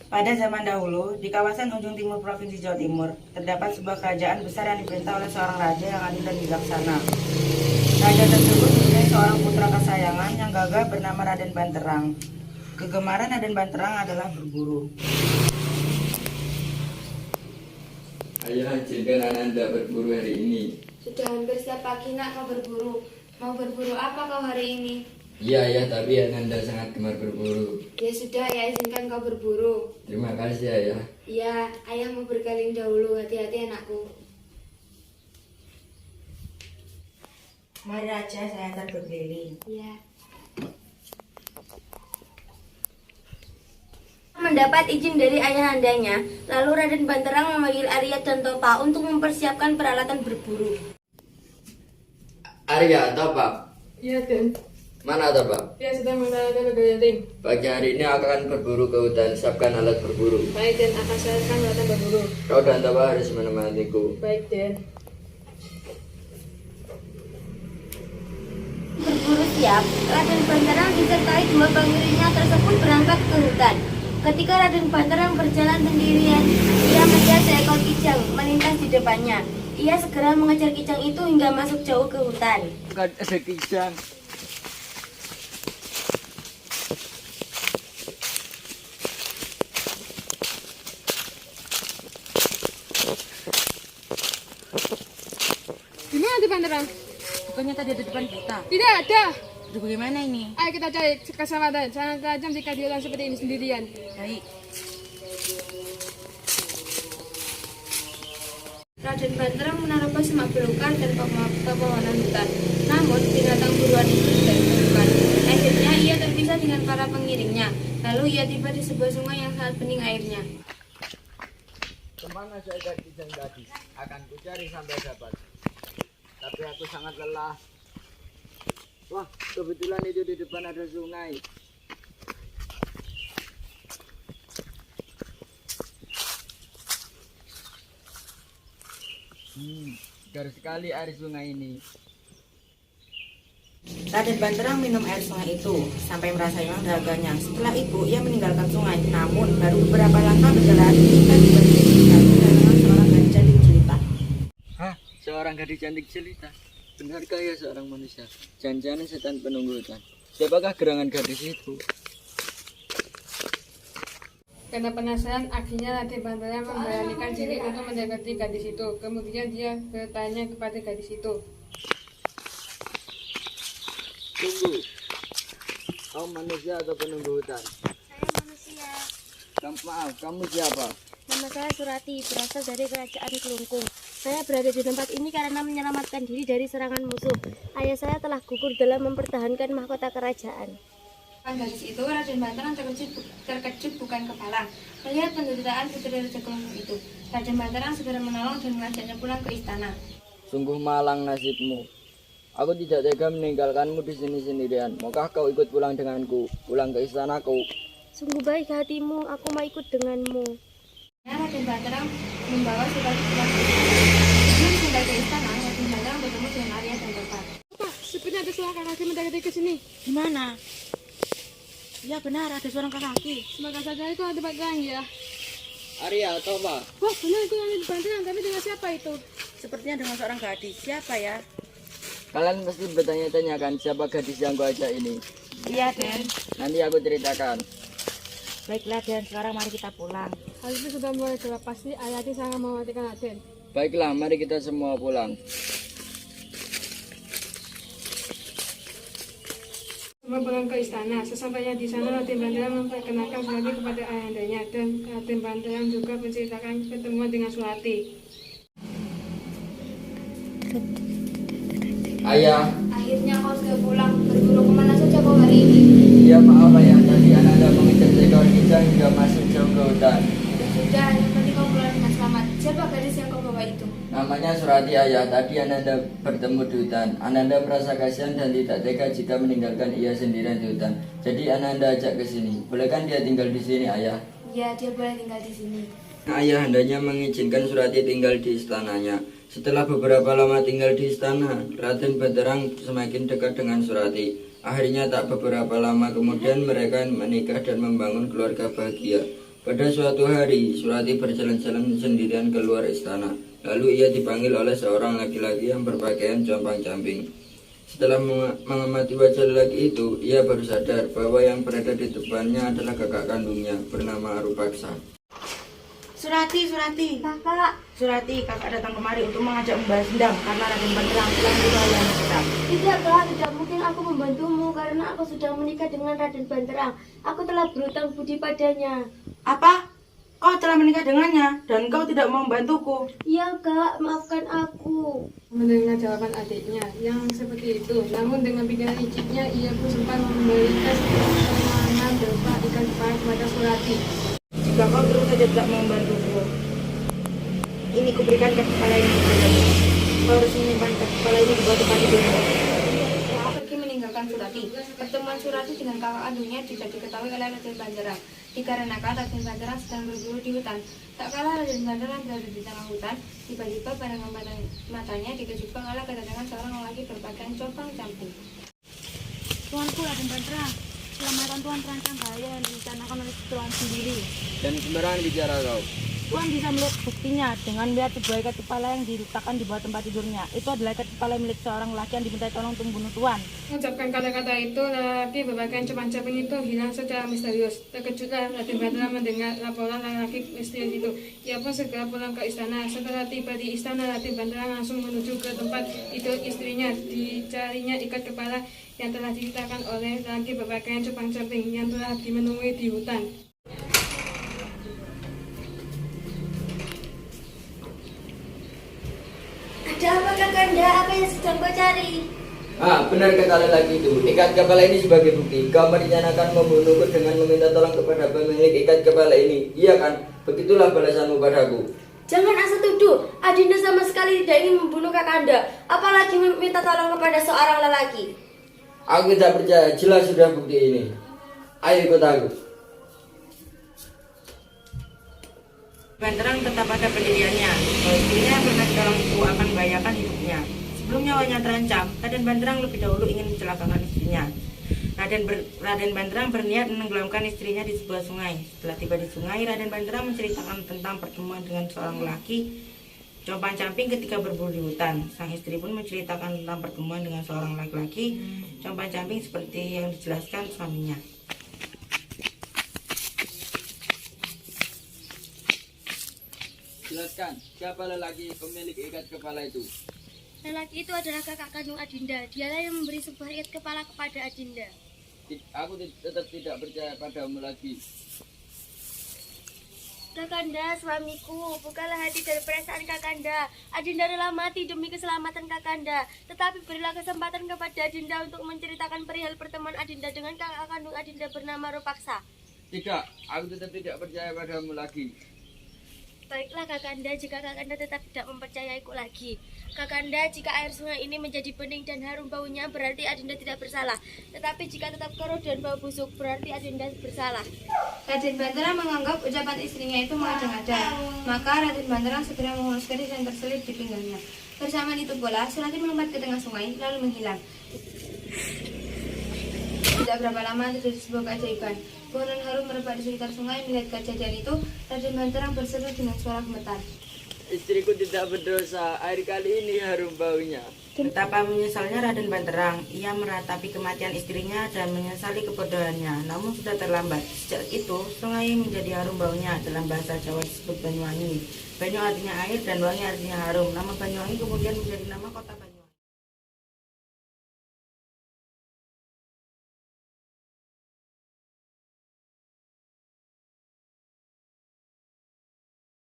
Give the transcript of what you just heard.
Pada zaman dahulu, di kawasan ujung timur Provinsi Jawa Timur, terdapat sebuah kerajaan besar yang diperintah oleh seorang raja yang adil dan bijaksana. Raja tersebut mempunyai seorang putra kesayangan yang gagah bernama Raden Banterang. Kegemaran Raden Banterang adalah berburu. Ayah, izinkan Ananda berburu hari ini. Sudah hampir setiap pagi nak kau berburu. Mau berburu apa kau hari ini? Iya, ayah, tapi Ananda sangat gemar berburu. Ya sudah, ya izinkan kau berburu. Terima kasih, ayah. Ya, ayah mau berkeliling dahulu. Hati-hati anakku. Mari Raja, saya antar berkeliling. Ya. Mendapat izin dari ayahandanya, lalu Raden Banterang memanggil Arya dan Topa untuk mempersiapkan peralatan berburu. Arya, Topa. Iya, Den. Mana Topa? Dia sedang mengendalikan Gading. Pagi hari ini aku akan berburu ke hutan. Siapkan alat berburu. Baik, Den. Akan saya akan datang berburu. Kau dan Topa harus menemaniku. Baik, Den. Berburu siap, Raden Banterang disertai dua pangerannya tersebut berangkat ke hutan. Ketika Raden Banterang berjalan sendirian, ia melihat seekor kijang melintas di depannya. Ia segera mengejar kijang itu hingga masuk jauh ke hutan. Kan ada kijang. Di mana di Banterang? Bukannya tadi ada depan kita? Tidak ada. Aduh, bagaimana ini? Ayo kita cari kesempatan. Sangat tajam jika dia orang seperti ini sendirian. Baik. Raden Banterang menerobos semak belukar dan pepohonan hutan. Namun binatang buruan itu tidak ditemukan. Akhirnya ia terpisah dengan para pengiringnya. Lalu ia tiba di sebuah sungai yang sangat bening airnya. Kemana saya kijang tadi? Akan kucari sampai dapat. Tapi aku sangat lelah. Wah, kebetulan itu di depan ada sungai. Segar sekali air sungai ini. Raden Banterang minum air sungai itu sampai merasa hilang dahaganya. Setelah itu, ia meninggalkan sungai. Namun, baru beberapa langkah berjalan, ia tiba-tiba kedatangan seorang gadis cantik jelita. Hah? Seorang gadis cantik jelita? Benarkah ya seorang manusia? Jangan-jangan setan penunggu hutan. Siapakah gerangan gadis itu? Karena penasaran, akhirnya Raden Banterang memberanikan diri untuk mendekati gadis itu. Kemudian dia bertanya kepada gadis itu. Tunggu. Kau manusia atau penunggu hutan? Saya manusia. Maaf, kamu siapa? Nama saya Surati, berasal dari kerajaan Kelungkung. Saya berada di tempat ini karena menyelamatkan diri dari serangan musuh. Ayah saya telah gugur dalam mempertahankan mahkota kerajaan. Gadis itu Raden Banterang terkejut bukan kepalang melihat penderitaan putri Raja Kelungkung itu. Raden Banterang segera menolong dan mengajaknya pulang ke istana. Sungguh malang nasibmu. Aku tidak tega meninggalkanmu di sini sendirian. Maukah kau ikut pulang denganku? Pulang ke istanaku. Sungguh baik hatimu, aku mau ikut denganmu. Raden Banterang membawa Surati pulang ke istana. Sebelum sampai ke istana, Raden Banterang bertemu dengan Arya dan Topa. Apa? Sepertinya ada suara kakak mendekati ke sini. Di mana? Ya benar, ada seorang kaki. Semoga saja itu ada tempat terang ya. Arya, Topa. Wah, benar itu yang di Banterang, tapi dengan siapa itu? Sepertinya dengan seorang gadis. Siapa ya? Kalian pasti bertanya-tanya kan siapa gadis yang kuajak ini? Iya, Den. Nanti aku ceritakan. Baiklah, Den. Sekarang mari kita pulang. Hal itu sudah mulai jelas, pasti Ayati sangat mematikan Raden. Baiklah, mari kita semua pulang. Semua pulang ke istana. Sesampainya di sana, Raden Banterang memperkenalkan Surati kepada ayahandanya dan Raden Banterang juga menceritakan pertemuan dengan Surati. Ayah, Akhirnya kau sudah pulang. Berburu kemana saja kau hari ini? iya maaf ayah. Tadi Ananda mengejar seekor kijang hingga masuk jauh ke hutan. Ya sudah, yang penting kau pulang dengan selamat. Siapa gadis yang kau bawa itu? Namanya Surati ayah. Tadi Ananda bertemu di hutan. Ananda merasa kasihan dan tidak tega jika meninggalkan ia sendirian di hutan. Jadi Ananda ajak ke sini. Bolehkan dia tinggal di sini ayah? Ya, dia boleh tinggal di sini. Ayah hendaknya mengizinkan Surati tinggal di istananya. Setelah beberapa lama tinggal di istana, Raden Banterang semakin dekat dengan Surati. Akhirnya tak beberapa lama kemudian mereka menikah dan membangun keluarga bahagia. Pada suatu hari, Surati berjalan-jalan sendirian keluar istana. Lalu ia dipanggil oleh seorang laki-laki yang berpakaian compang-camping. Setelah mengamati wajah lelaki itu, ia baru sadar bahwa yang berada di depannya adalah kakak kandungnya bernama Arupaksa. Surati, Kakak, Surati, kakak datang kemari untuk mengajak membalas dendam karena Raden Banterang telah membunuh kita. tidak kak, tidak mungkin aku membantumu karena aku sudah menikah dengan Raden Banterang. Aku telah berutang budi padanya. Apa? Kau telah menikah dengannya dan kau tidak mau membantuku? Iya kak, maafkan aku. Mendengar jawaban adiknya yang seperti itu, namun dengan pikiran liciknya ia pun sempat memberikan permainan berupa ikan kepala kepada Surati. Jika kau terus saja tidak mau membantuku, ini kuberikan kepala ini kepadamu. Kau harus menyimpan kepala ini di bawah tempat tidurmu. Setelah pergi meninggalkan Surati, pertemuan Surati dengan kakak kandungnya tidak diketahui oleh Raden Banterang. Dikarenakan Raden Banterang sedang berburu di hutan. Tak kalah Raden Banterang berada di tengah hutan, tiba-tiba pandangan matanya dikejutkan oleh kedatangan seorang lelaki berpakaian compang-camping. Tuanku Raden Banterang, keselamatan Tuan terancam bahaya yang direncanakan oleh Tuan sendiri. Dan sembarangan bicara kau. Tuan bisa melihat buktinya dengan melihat sebuah ikat kepala yang diletakkan di bawah tempat tidurnya. Itu adalah ikat kepala milik seorang laki yang diminta tolong untuk membunuh Tuan. Mengucapkan kata-kata itu, lelaki berpakaian compang-camping itu hilang secara misterius. Terkejutlah Raden Banterang mendengar laporan lelaki misterius itu. Ia pun segera pulang ke istana. Setelah tiba di istana, Raden Banterang langsung menuju ke tempat tidur istrinya. Dicarinya ikat kepala yang telah diletakkan oleh lelaki berpakaian compang-camping yang telah dimenemui di hutan. Ada apa kakanda? Apa yang sedang kau cari? Benar kata lelaki itu. Ikat kepala ini sebagai bukti. Kau merencanakan membunuhku dengan meminta tolong kepada pemilik ikat kepala ini. Iya kan? Begitulah balasanmu padaku. Jangan asal tuduh. Adinda sama sekali tidak ingin membunuh kakanda. Apalagi meminta tolong kepada seorang lelaki. Aku tidak percaya. Jelas sudah bukti ini. Ayo ikut aku. Banterang tetap pada pendiriannya bahwa istrinya yang pernah ditolong itu akan membahayakan hidupnya. Sebelum nyawanya terancam, Raden Banterang lebih dahulu ingin mencelakakan istrinya. Raden Banterang berniat menenggelamkan istrinya di sebuah sungai. Setelah tiba di sungai, Raden Banterang menceritakan tentang pertemuan dengan seorang lelaki compang-camping ketika berburu di hutan. Sang istri pun menceritakan tentang pertemuan dengan seorang laki-laki compang-camping seperti yang dijelaskan suaminya. Jelaskan, siapa lelaki pemilik ikat kepala itu? Lelaki itu adalah kakak kandung Adinda. Dialah yang memberi sebuah ikat kepala kepada Adinda. Aku tetap tidak percaya padamu lagi. Kakanda, suamiku, bukalah hati dan perasaan kakanda. Adinda rela mati demi keselamatan kakanda. Tetapi berilah kesempatan kepada Adinda untuk menceritakan perihal pertemuan Adinda dengan kakak kandung Adinda bernama Rupaksa. Tidak, aku tetap tidak percaya padamu lagi. Baiklah kakanda, jika kakanda tetap tidak mempercayaiku lagi. Kakanda, jika air sungai ini menjadi bening dan harum baunya, berarti Adinda tidak bersalah. Tetapi jika tetap keruh dan bau busuk, berarti Adinda bersalah. Raden Banterang menganggap ucapan istrinya itu mengada-ngada. Maka Raden Banterang segera menghunus keris yang terselip di pinggangnya. Bersamaan itu pula, Surati melompat ke tengah sungai, lalu menghilang. Tidak berapa lama terjadi sebuah keajaiban. Pohon harum merebak di sekitar sungai. Melihat kejadian itu, Raden Banterang berseru dengan suara gemetar. Istriku tidak berdosa, air kali ini harum baunya. Betapa menyesalnya Raden Banterang. Ia meratapi kematian istrinya dan menyesali kebodohannya. Namun sudah terlambat. Sejak itu, sungai menjadi harum baunya. Dalam bahasa Jawa disebut Banyuwangi. Banyu artinya air dan wangi artinya harum. Nama Banyuwangi kemudian menjadi nama kota Banyuwangi.